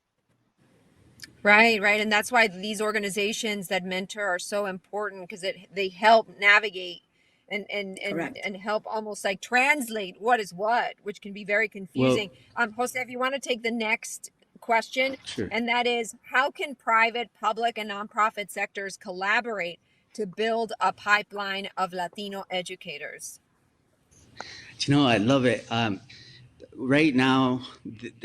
Right. And that's why these organizations that mentor are so important, because they help navigate and help almost like translate what is what, which can be very confusing. Jose, if you want to take the next question, Sure. And that is, how can private, public, and nonprofit sectors collaborate to build a pipeline of Latino educators? I love it. Right now,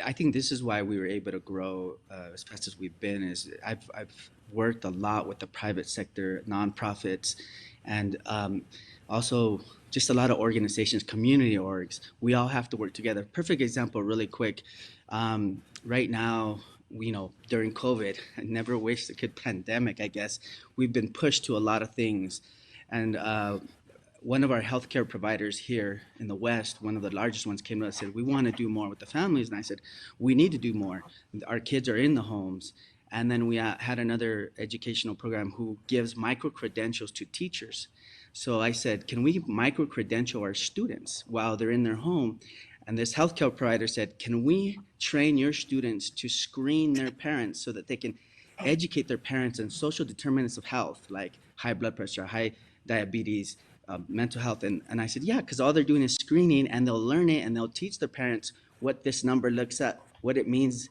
I think this is why we were able to grow as fast as we've been. Is I've worked a lot with the private sector, nonprofits, and also just a lot of organizations, community orgs. We all have to work together. Perfect example, really quick. Right now, during COVID, I never wished a good pandemic, I guess. We've been pushed to a lot of things. And one of our healthcare providers here in the West, one of the largest ones, came to us and said, we want to do more with the families. And I said, we need to do more. Our kids are in the homes. And then we had another educational program who gives micro-credentials to teachers. So I said, can we micro-credential our students while they're in their home? And this healthcare provider said, can we train your students to screen their parents so that they can educate their parents on social determinants of health, like high blood pressure, high diabetes, mental health? And I said, yeah, because all they're doing is screening, and they'll learn it, and they'll teach their parents what this number looks at, what it means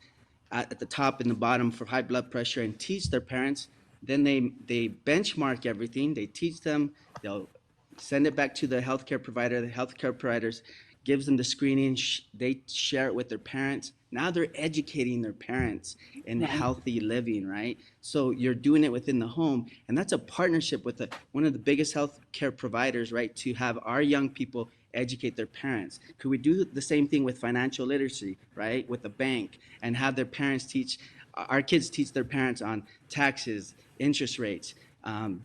at the top and the bottom for high blood pressure, and teach their parents. Then they benchmark everything. They teach them. They'll send it back to the healthcare provider. The healthcare providers gives them the screening. They share it with their parents. Now they're educating their parents in healthy living, right? So you're doing it within the home, and that's a partnership with one of the biggest healthcare providers, right? To have our young people educate their parents. Could we do the same thing with financial literacy, right? With the bank, and have their parents teach, our kids teach their parents on taxes, interest rates,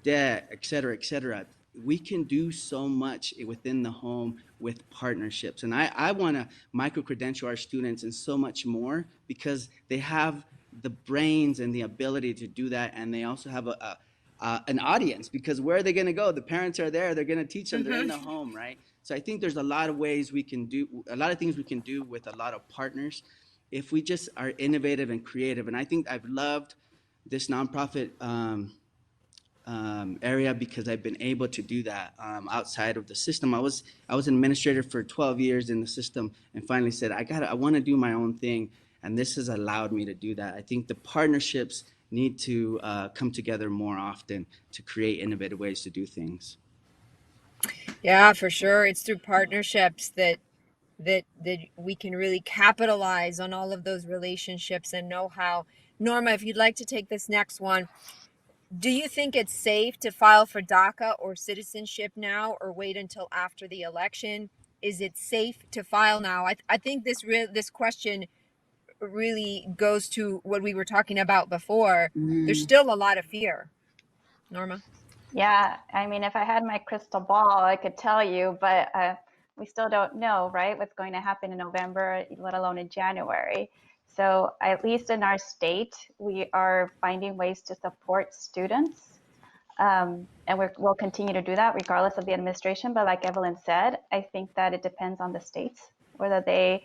debt, et cetera, et cetera. We can do so much within the home with partnerships. And I want to micro-credential our students and so much more, because they have the brains and the ability to do that. And they also have an audience, because where are they going to go? The parents are there. They're going to teach them. They're in the home, right? So I think there's a lot of ways we can do, a lot of things we can do with a lot of partners if we just are innovative and creative. And I think I've loved this nonprofit area, because I've been able to do that outside of the system. I was an administrator for 12 years in the system, and finally said, I want to do my own thing, and this has allowed me to do that. I think the partnerships need to come together more often to create innovative ways to do things. Yeah, for sure. It's through partnerships that we can really capitalize on all of those relationships and know-how. Norma, if you'd like to take this next one, do you think it's safe to file for DACA or citizenship now, or wait until after the election? Is it safe to file now? I think this question really goes to what we were talking about before. There's still a lot of fear. Norma? Yeah, I mean, if I had my crystal ball, I could tell you, but we still don't know, right, what's going to happen in November, let alone in January. So at least in our state, we are finding ways to support students. And we'll continue to do that regardless of the administration. But like Evelyn said, I think that it depends on the states, whether they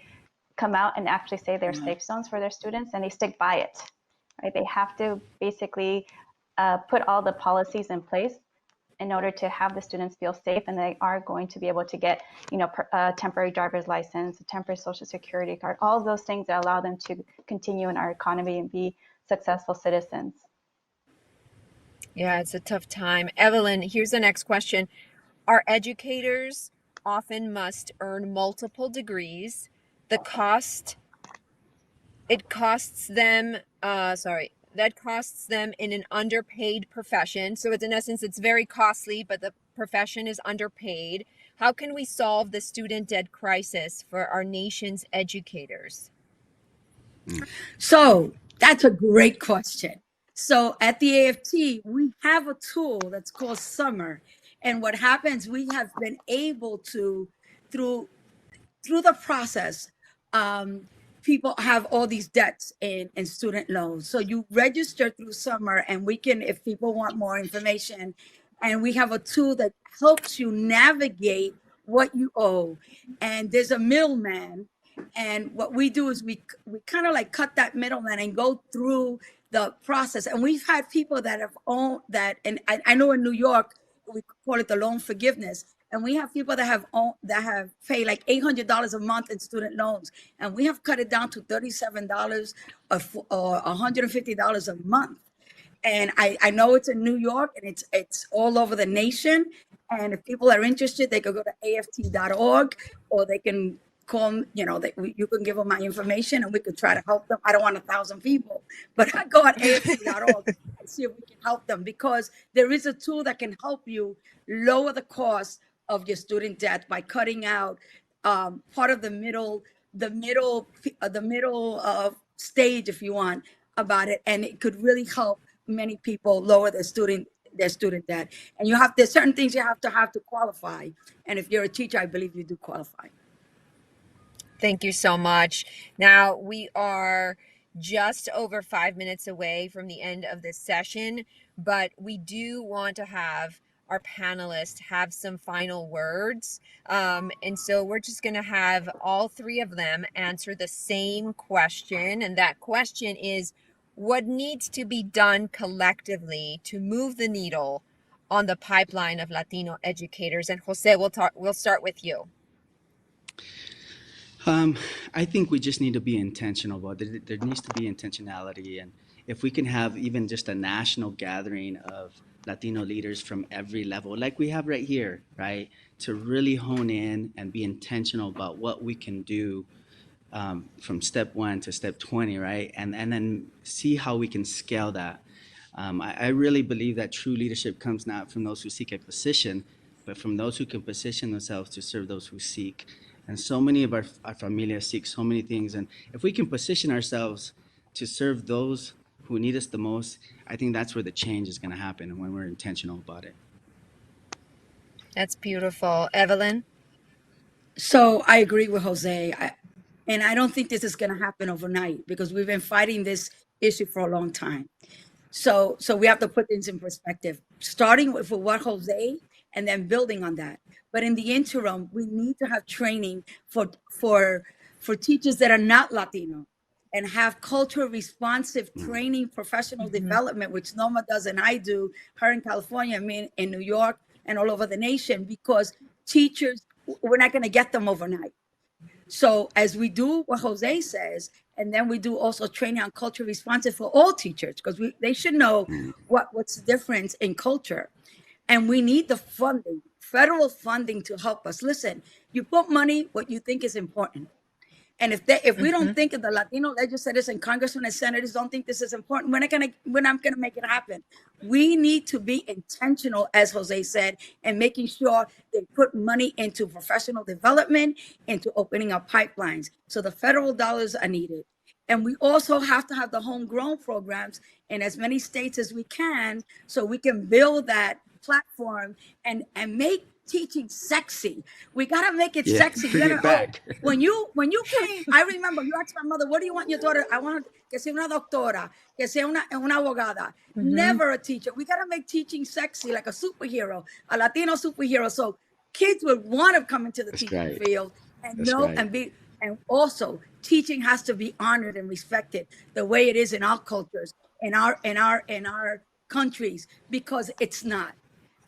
come out and actually say they're safe zones for their students and they stick by it, right? They have to basically put all the policies in place in order to have the students feel safe, and they are going to be able to get, a temporary driver's license, a temporary social security card, all of those things that allow them to continue in our economy and be successful citizens. Yeah, it's a tough time. Evelyn, here's the next question. Our educators often must earn multiple degrees. That costs them in an underpaid profession. So it's, in essence, it's very costly, but the profession is underpaid. How can we solve the student debt crisis for our nation's educators? So that's a great question. So at the AFT, we have a tool that's called Summer. And what happens, we have been able to, through the process, people have all these debts and student loans. So you register through Summer, and we can, if people want more information, and we have a tool that helps you navigate what you owe. And there's a middleman. And what we do is we kind of like cut that middleman and go through the process. And we've had people that have owned that. And I know in New York, we call it the loan forgiveness. And we have people that have paid like $800 a month in student loans, and we have cut it down to $37 or $150 a month. And I know it's in New York, and it's all over the nation. And if people are interested, they could go to aft.org, or they can call, you can give them my information and we could try to help them. I don't want 1,000 people, but I go on aft.org and see if we can help them, because there is a tool that can help you lower the cost of your student debt by cutting out part of the middle stage, if you want, about it. And it could really help many people lower their student debt. And there's certain things you have to qualify. And if you're a teacher, I believe you do qualify. Thank you so much. Now we are just over 5 minutes away from the end of this session, but we do want to have our panelists have some final words. And so we're just going to have all three of them answer the same question. And that question is, what needs to be done collectively to move the needle on the pipeline of Latino educators? And Jose, we'll start with you. I think we just need to be intentional about it. There needs to be intentionality. And if we can have even just a national gathering of Latino leaders from every level, like we have right here, right? To really hone in and be intentional about what we can do from step 1 to step 20, right? And then see how we can scale that. I really believe that true leadership comes not from those who seek a position, but from those who can position themselves to serve those who seek. And so many of our familias seek so many things. And if we can position ourselves to serve those who need us the most, I think that's where the change is going to happen when we're intentional about it. That's beautiful. Evelyn? So I agree with Jose. And I don't think this is going to happen overnight because we've been fighting this issue for a long time. So we have to put things in perspective, starting with what Jose and then building on that. But in the interim, we need to have training for teachers that are not Latino and have culture responsive training, professional development, which Norma does and I do, her in California, me in New York and all over the nation, because teachers, we're not going to get them overnight. So as we do what Jose says, and then we do also training on culture responsive for all teachers, because they should know what's the difference in culture. And we need the funding, federal funding to help us. Listen, you put money what you think is important. And if we don't think of the Latino legislators and congressmen and senators don't think this is important, we're not gonna make it happen. We need to be intentional, as Jose said, and making sure they put money into professional development, into opening up pipelines. So the federal dollars are needed. And we also have to have the homegrown programs in as many states as we can, so we can build that platform and make teaching sexy. We gotta make it sexy. Bring it back. When you came, I remember you asked my mother, "What do you want your daughter?" I want que sea una doctora, que sea una abogada. Never a teacher. We gotta make teaching sexy, like a superhero, a Latino superhero. So kids would want to come into the teaching field and and also teaching has to be honored and respected the way it is in our cultures, in our countries, because it's not.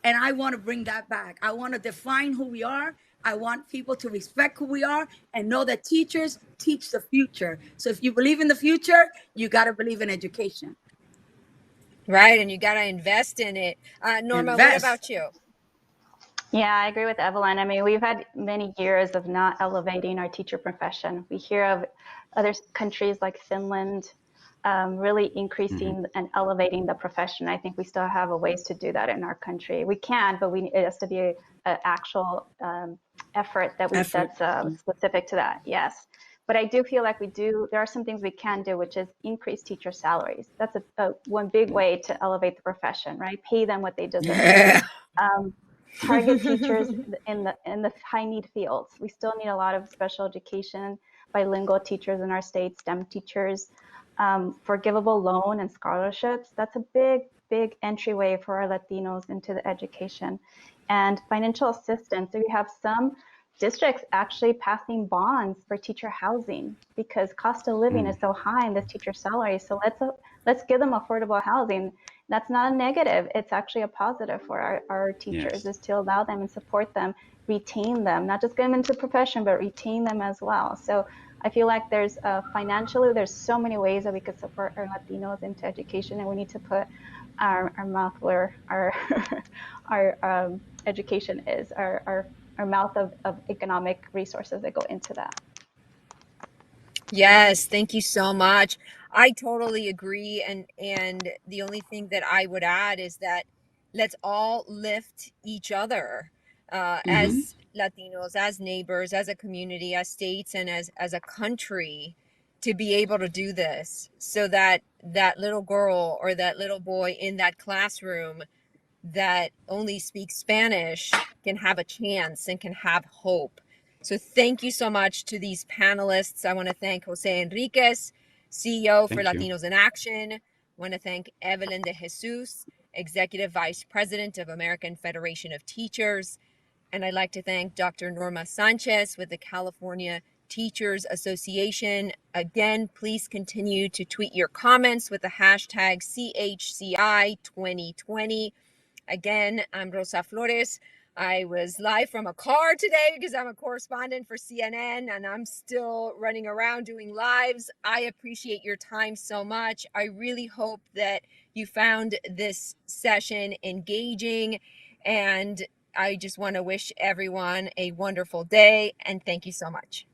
And I want to bring that back. I want to define who we are. I want people to respect who we are and know that teachers teach the future. So if you believe in the future, you got to believe in education. Right, and you got to invest in it. Norma, what about you? Yeah, I agree with Evelyn. I mean, we've had many years of not elevating our teacher profession. We hear of other countries like Finland really increasing and elevating the profession. I think we still have a ways to do that in our country. We can, but it has to be an actual effort that we set specific to that. Yes. But I do feel like there are some things we can do, which is increase teacher salaries. That's one big way to elevate the profession, right? Pay them what they deserve. Target teachers in the high need fields. We still need a lot of special education, bilingual teachers in our state, STEM teachers, forgivable loan and scholarships. That's a big entryway for our Latinos into the education, and financial assistance. So we have some districts actually passing bonds for teacher housing because cost of living is so high in this teacher salary. So let's give them affordable housing. That's not a negative. It's actually a positive for our teachers, is to allow them and support them, retain them, not just get them into the profession, but retain them as well. So I feel like there's financially, there's so many ways that we could support our Latinos into education, and we need to put our mouth where our education is, our mouth of economic resources that go into that. Yes, thank you so much. I totally agree. And the only thing that I would add is that let's all lift each other as Latinos, as neighbors, as a community, as states, and as a country to be able to do this, so that that little girl or that little boy in that classroom that only speaks Spanish can have a chance and can have hope. So thank you so much to these panelists. I want to thank Jose Enriquez, CEO for Latinos in Action. I want to thank Evelyn de Jesus, Executive Vice President of American Federation of Teachers. And I'd like to thank Dr. Norma Sanchez with the California Teachers Association. Again, please continue to tweet your comments with the hashtag CHCI2020. Again, I'm Rosa Flores, I was live from a car today because I'm a correspondent for CNN and I'm still running around doing lives. I appreciate your time so much. I really hope that you found this session engaging, and I just want to wish everyone a wonderful day, and thank you so much.